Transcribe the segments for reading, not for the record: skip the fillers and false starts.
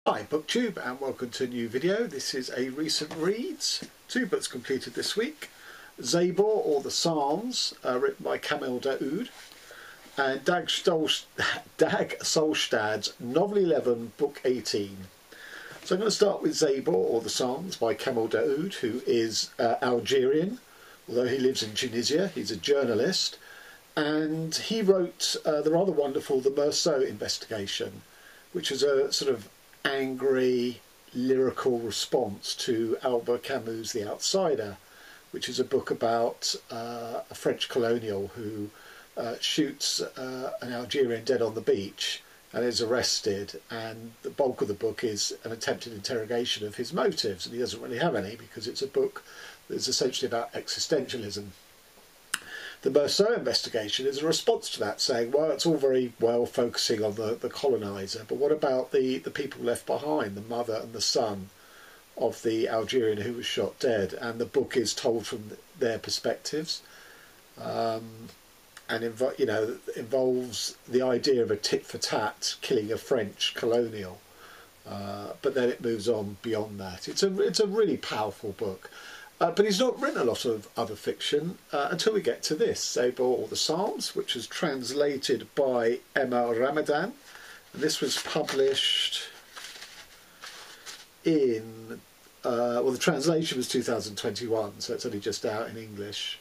Hi BookTube and welcome to a new video. This is a recent reads. 2 books completed this week. Zabor or the Psalms, written by Kamil Daoud, and Dag Solstad's Novel 11, Book 18. So I'm going to start with Zabor or the Psalms by Kamil Daoud, who is Algerian, although he lives in Tunisia. He's a journalist, and he wrote the rather wonderful The Meursault Investigation, which is a sort of angry, lyrical response to Albert Camus' The Outsider, which is a book about a French colonial who shoots an Algerian dead on the beach and is arrested, and the bulk of the book is an attempted interrogation of his motives, and he doesn't really have any because it's a book that's essentially about existentialism. The Meursault Investigation is a response to that, saying, well, it's all very well focusing on the coloniser, but what about the people left behind, the mother and the son of the Algerian who was shot dead? And the book is told from their perspectives, and involves the idea of a tit-for-tat killing a French colonial, but then it moves on beyond that. It's a really powerful book. But he's not written a lot of other fiction until we get to this, Zabor or the Psalms, which was translated by Emma Ramadan. And this was published in, well, the translation was 2021, so it's only just out in English,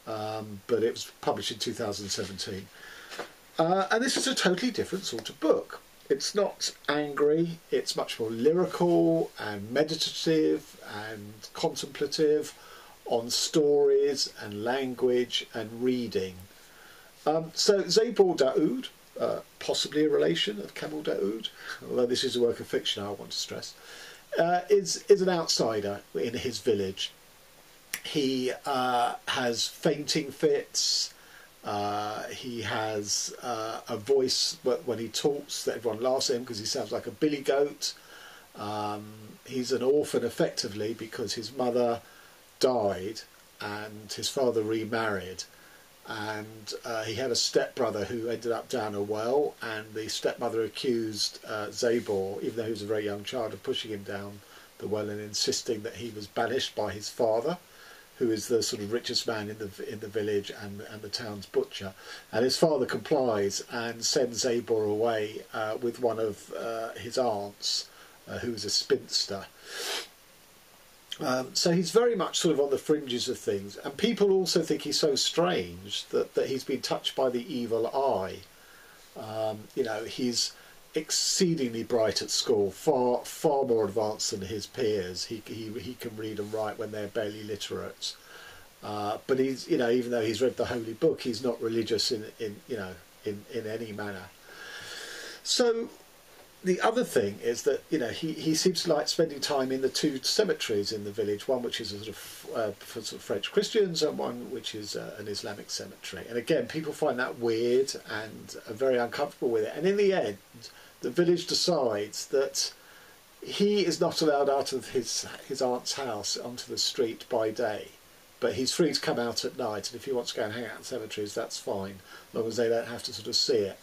but it was published in 2017. And this is a totally different sort of book. It's not angry, it's much more lyrical and meditative and contemplative on stories and language and reading. So Zabor Daoud, possibly a relation of Kamil Daoud, although this is a work of fiction, I want to stress, is an outsider in his village. He has fainting fits. He has a voice when he talks that everyone laughs at him because he sounds like a billy goat. He's an orphan effectively because his mother died and his father remarried, and he had a stepbrother who ended up down a well, and the stepmother accused Zabor, even though he was a very young child, of pushing him down the well and insisting that he was banished by his father, who is the sort of richest man in the village and the town's butcher. And his father complies and sends Zabor away with one of his aunts, who is a spinster. So he's very much sort of on the fringes of things, and people also think he's so strange that he's been touched by the evil eye. He's exceedingly bright at school, far more advanced than his peers. He can read and write when they're barely literate, but he's even though he's read the holy book, he's not religious in any manner. So the other thing is that he seems to like spending time in the 2 cemeteries in the village, one which is a sort of for sort of French Christians and one which is an Islamic cemetery. And again, people find that weird and are very uncomfortable with it. And in the end, the village decides that he is not allowed out of his aunt's house onto the street by day, but he's free to come out at night, and if he wants to go and hang out in cemeteries, that's fine, as long as they don't have to sort of see it.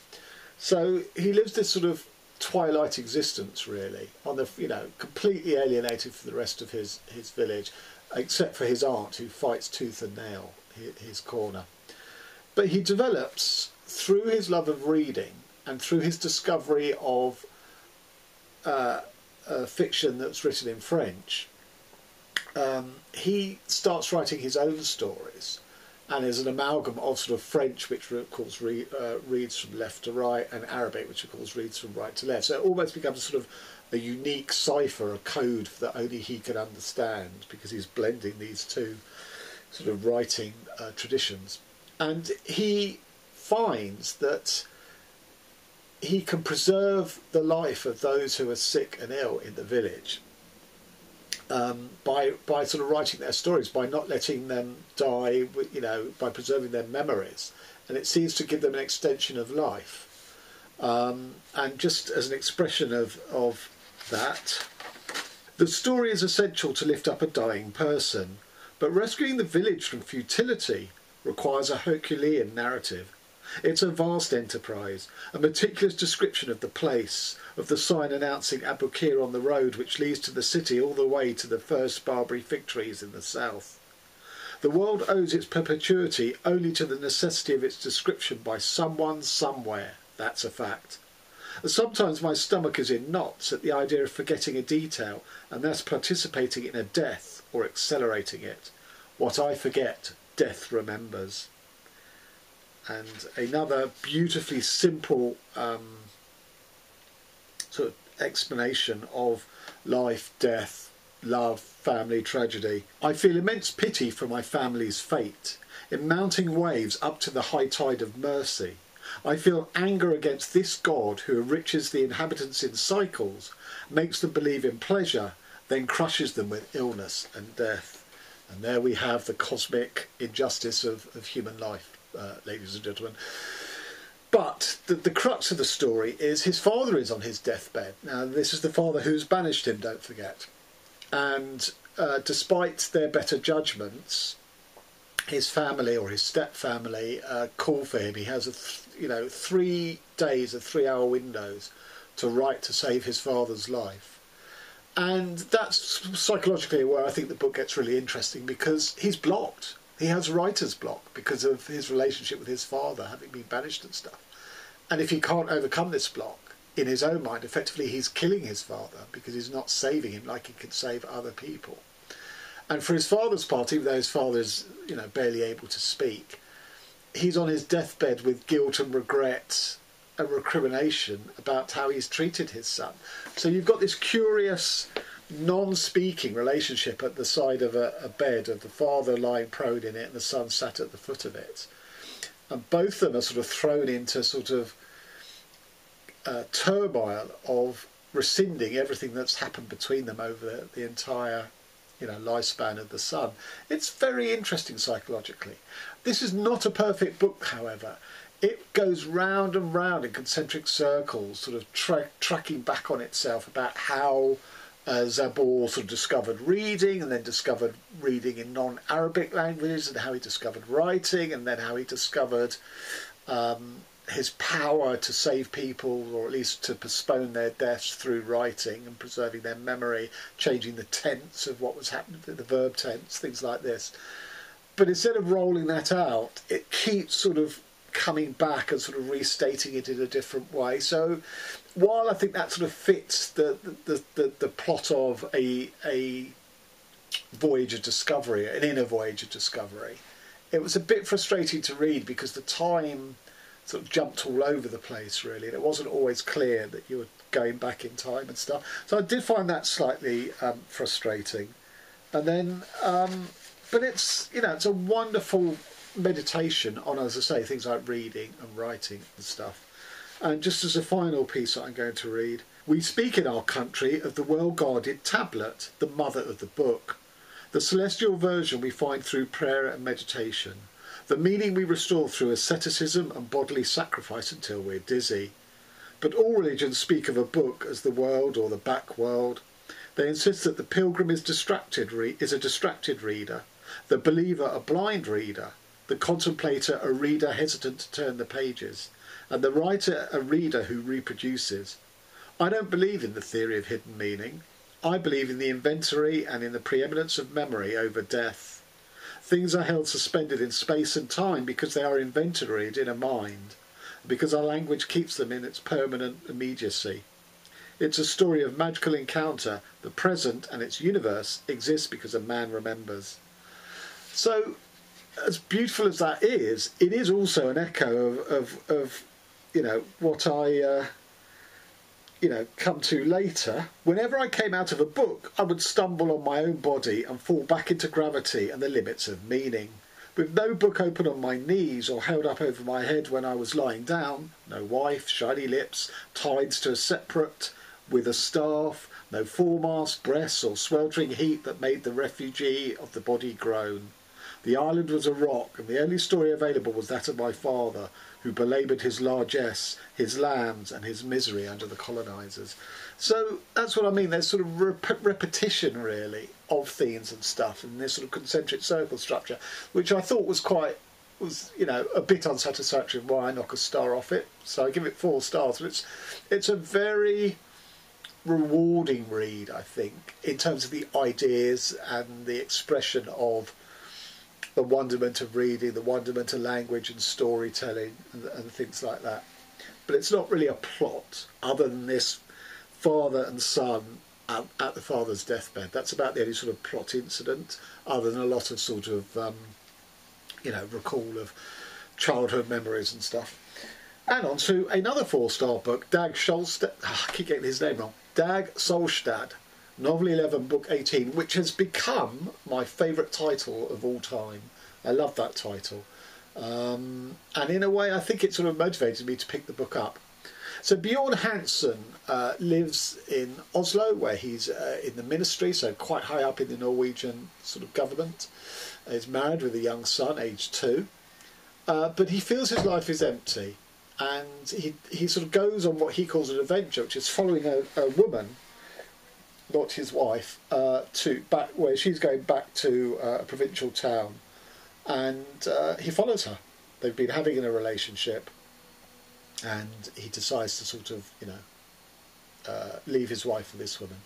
So he lives this sort of twilight existence, really, on the completely alienated from the rest of his village, except for his aunt, who fights tooth and nail his corner. But he develops, through his love of reading and through his discovery of fiction that's written in French, he starts writing his own stories, and is an amalgam of sort of French, which of course reads from left to right, and Arabic, which of course reads from right to left. So it almost becomes sort of a unique cipher, a code that only he can understand, because he's blending these 2 sort of writing traditions. And he finds that he can preserve the life of those who are sick and ill in the village by sort of writing their stories, by not letting them die, by preserving their memories, and it seems to give them an extension of life. And just as an expression of that, the story is essential to lift up a dying person, but rescuing the village from futility requires a Herculean narrative. It's a vast enterprise, a meticulous description of the place, of the sign announcing Abukir on the road which leads to the city all the way to the first Barbary fig trees in the south. The world owes its perpetuity only to the necessity of its description by someone somewhere. That's a fact. And sometimes my stomach is in knots at the idea of forgetting a detail and thus participating in a death or accelerating it. What I forget, death remembers. And another beautifully simple sort of explanation of life, death, love, family, tragedy. I feel immense pity for my family's fate, in mounting waves up to the high tide of mercy. I feel anger against this God who enriches the inhabitants in cycles, makes them believe in pleasure, then crushes them with illness and death. And there we have the cosmic injustice of human life, ladies and gentlemen. But the crux of the story is his father is on his deathbed. Now, this is the father who's banished him, don't forget. And despite their better judgments, his family or his step-family call for him. He has 3 days of 3-hour windows to write to save his father's life. And that's psychologically where I think the book gets really interesting, because he's blocked. He has writer's block because of his relationship with his father having been banished and stuff. And if he can't overcome this block, in his own mind, effectively he's killing his father because he's not saving him like he could save other people. And for his father's part, even though his father is, barely able to speak, he's on his deathbed with guilt and regret and recrimination about how he's treated his son. So you've got this curious, non-speaking relationship at the side of a bed, of the father lying prone in it and the son sat at the foot of it. And both of them are sort of thrown into sort of turmoil of rescinding everything that's happened between them over the entire lifespan of the son. It's very interesting psychologically. This is not a perfect book, however. It goes round and round in concentric circles, sort of tracking back on itself about how Zabor sort of discovered reading, and then discovered reading in non-Arabic languages, and how he discovered writing, and then how he discovered his power to save people, or at least to postpone their deaths through writing and preserving their memory, changing the tense of what was happening, the verb tense, things like this. But instead of rolling that out, it keeps sort of coming back and sort of restating it in a different way. So while I think that sort of fits the plot of a voyage of discovery, an inner voyage of discovery, it was a bit frustrating to read because the time sort of jumped all over the place, really, and it wasn't always clear that you were going back in time and stuff. So I did find that slightly frustrating. And then, but it's it's a wonderful meditation on, as I say, things like reading and writing and stuff. And just as a final piece that I'm going to read, we speak in our country of the well-guarded tablet, the mother of the book, the celestial version we find through prayer and meditation, the meaning we restore through asceticism and bodily sacrifice until we're dizzy. But all religions speak of a book as the world or the back world. They insist that the pilgrim is a distracted reader, the believer a blind reader, the contemplator a reader hesitant to turn the pages, and the writer a reader who reproduces. I don't believe in the theory of hidden meaning. I believe in the inventory and in the preeminence of memory over death. Things are held suspended in space and time because they are inventoried in a mind, because our language keeps them in its permanent immediacy. It's a story of magical encounter. The present and its universe exists because a man remembers. So, as beautiful as that is, it is also an echo of what I come to later. Whenever I came out of a book, I would stumble on my own body and fall back into gravity and the limits of meaning. With no book open on my knees or held up over my head when I was lying down, no wife, shiny lips, tied to a separate with a staff, no foremast, breasts or sweltering heat that made the refugee of the body groan. The island was a rock, and the only story available was that of my father, who belaboured his largesse, his lambs, and his misery under the colonisers. So that's what I mean. There's sort of repetition, really, of themes and stuff, and this sort of concentric circle structure, which I thought was quite was, you know, a bit unsatisfactory. Why I knock a star off it? So I give it 4 stars. But it's a very rewarding read, I think, in terms of the ideas and the expression of the wonderment of reading, the wonderment of language and storytelling and things like that. But it's not really a plot other than this father and son at the father's deathbed. That's about the only sort of plot incident, other than a lot of sort of, you know, recall of childhood memories and stuff. And on to another 4-star book, Dag Solstad. I keep getting his name wrong. Dag Solstad, Novel 11, Book 18, which has become my favourite title of all time. I love that title. And in a way, I think it sort of motivated me to pick the book up. So Bjorn Hansen lives in Oslo, where he's in the ministry, so quite high up in the Norwegian sort of government. He's married with a young son, aged 2. But he feels his life is empty. And he sort of goes on what he calls an adventure, which is following a woman, not his wife, to back where she's going back to a provincial town, and he follows her. They've been having a relationship, and he decides to sort of, you know, leave his wife for this woman.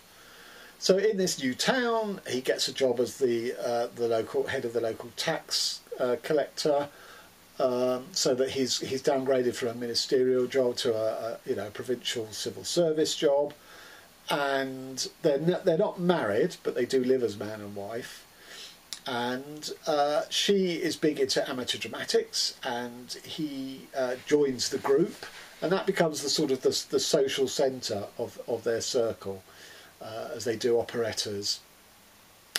So in this new town, he gets a job as the local head of the local tax collector. So that he's downgraded from a ministerial job to a you know, provincial civil service job, and they're not married, but they do live as man and wife. And she is big into amateur dramatics, and he joins the group, and that becomes the sort of the social centre of their circle, as they do operettas.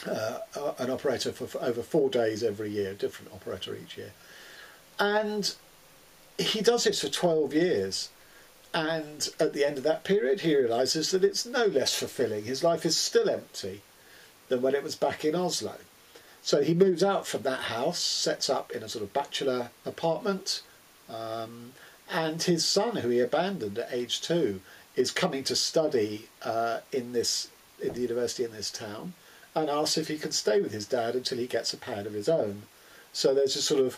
An operetta for over 4 days every year, different operetta each year. And he does this for 12 years. And at the end of that period, he realises that it's no less fulfilling. His life is still empty than when it was back in Oslo. So he moves out from that house, sets up in a sort of bachelor apartment. And his son, who he abandoned at age 2, is coming to study in the university in this town, and asks if he can stay with his dad until he gets a pad of his own. So there's a sort of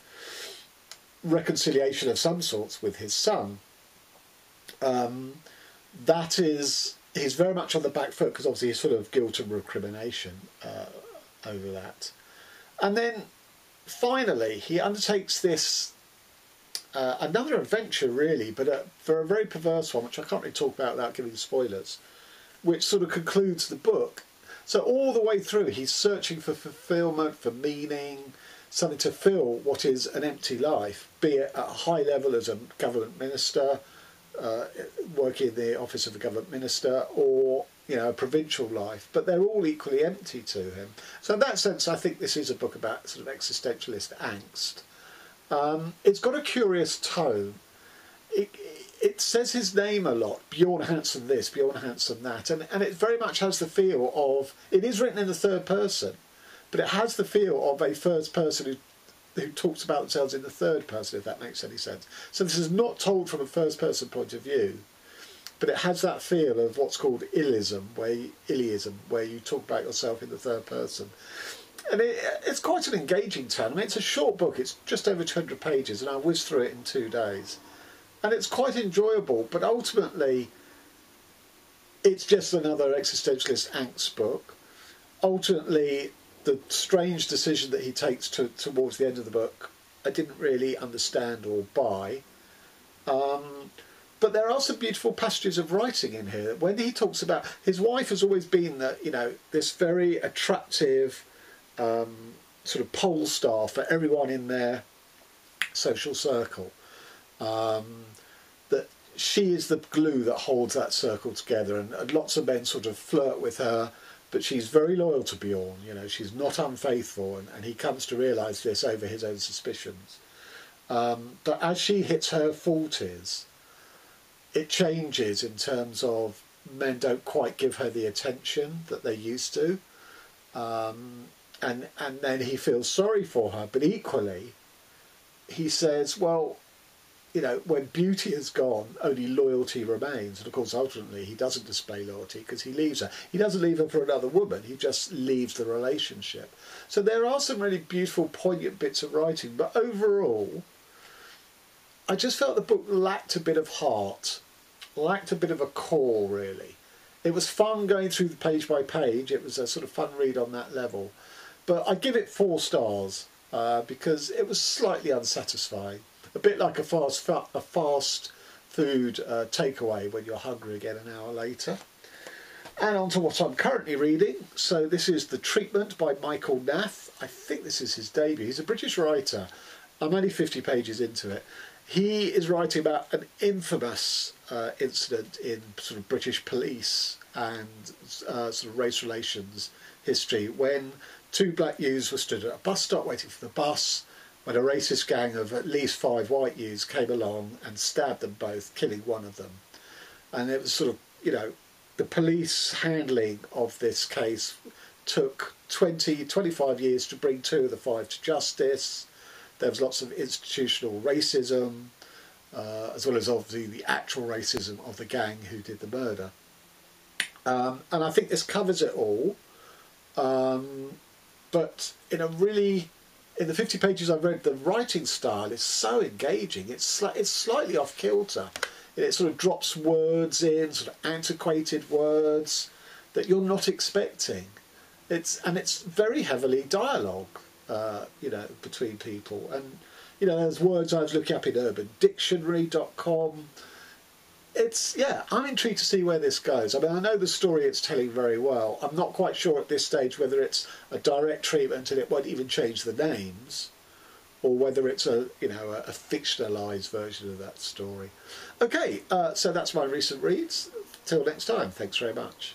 reconciliation of some sorts with his son. That is, he's very much on the back foot, because obviously he's full of guilt and recrimination over that. And then finally he undertakes this another adventure, really, but for a very perverse one, which I can't really talk about without giving spoilers, which sort of concludes the book. So all the way through he's searching for fulfilment, for meaning, something to fill what is an empty life, be it at a high level as a government minister, working in the office of a government minister, or, you know, a provincial life, but they're all equally empty to him. So in that sense, I think this is a book about sort of existentialist angst. It's got a curious tone. It says his name a lot, Bjorn Hansen this, Bjorn Hansen that, and it very much has the feel of, it is written in the third person, but it has the feel of a first person who talks about themselves in the third person, if that makes any sense. So this is not told from a first person point of view, but it has that feel of what's called illism, where you talk about yourself in the third person. And it's quite an engaging tone. I mean, it's a short book, it's just over 200 pages, and I whizzed through it in 2 days. And it's quite enjoyable, but ultimately it's just another existentialist angst book. Ultimately, the strange decision that he takes towards the end of the book, I didn't really understand or buy. But there are some beautiful passages of writing in here. When he talks about, his wife has always been this very attractive sort of pole star for everyone in their social circle. That she is the glue that holds that circle together, and lots of men sort of flirt with her, but she's very loyal to Bjorn. You know, she's not unfaithful, and he comes to realise this over his own suspicions. But as she hits her 40s, it changes in terms of men don't quite give her the attention that they used to, and then he feels sorry for her, but equally he says, well, you know, when beauty is gone, only loyalty remains. And of course, ultimately, he doesn't display loyalty because he leaves her. He doesn't leave her for another woman. He just leaves the relationship. So there are some really beautiful, poignant bits of writing. But overall, I just felt the book lacked a bit of heart, lacked a bit of a core, really. It was fun going through the page by page. It was a sort of fun read on that level. But I give it 4 stars because it was slightly unsatisfying. A bit like a fast food takeaway when you're hungry again an hour later. And on to what I'm currently reading. So this is The Treatment by Michael Nath. I think this is his debut. He's a British writer. I'm only 50 pages into it. He is writing about an infamous incident in sort of British police and sort of race relations history when 2 black youths were stood at a bus stop waiting for the bus when a racist gang of at least 5 white youths came along and stabbed them both, killing one of them. And it was sort of, you know, the police handling of this case took 25 years to bring 2 of the 5 to justice. There was lots of institutional racism, as well as obviously the actual racism of the gang who did the murder. And I think this covers it all. But in the 50 pages I've read, the writing style is so engaging. It's slightly off kilter. It sort of drops words in, sort of antiquated words that you're not expecting. It's very heavily dialogue, you know, between people. And, you know, there's words I was looking up in urbandictionary.com. I'm intrigued to see where this goes. I mean, I know the story it's telling very well. I'm not quite sure at this stage whether it's a direct treatment and it won't even change the names, or whether it's a fictionalised version of that story. Okay, so that's my recent reads. Till next time, thanks very much.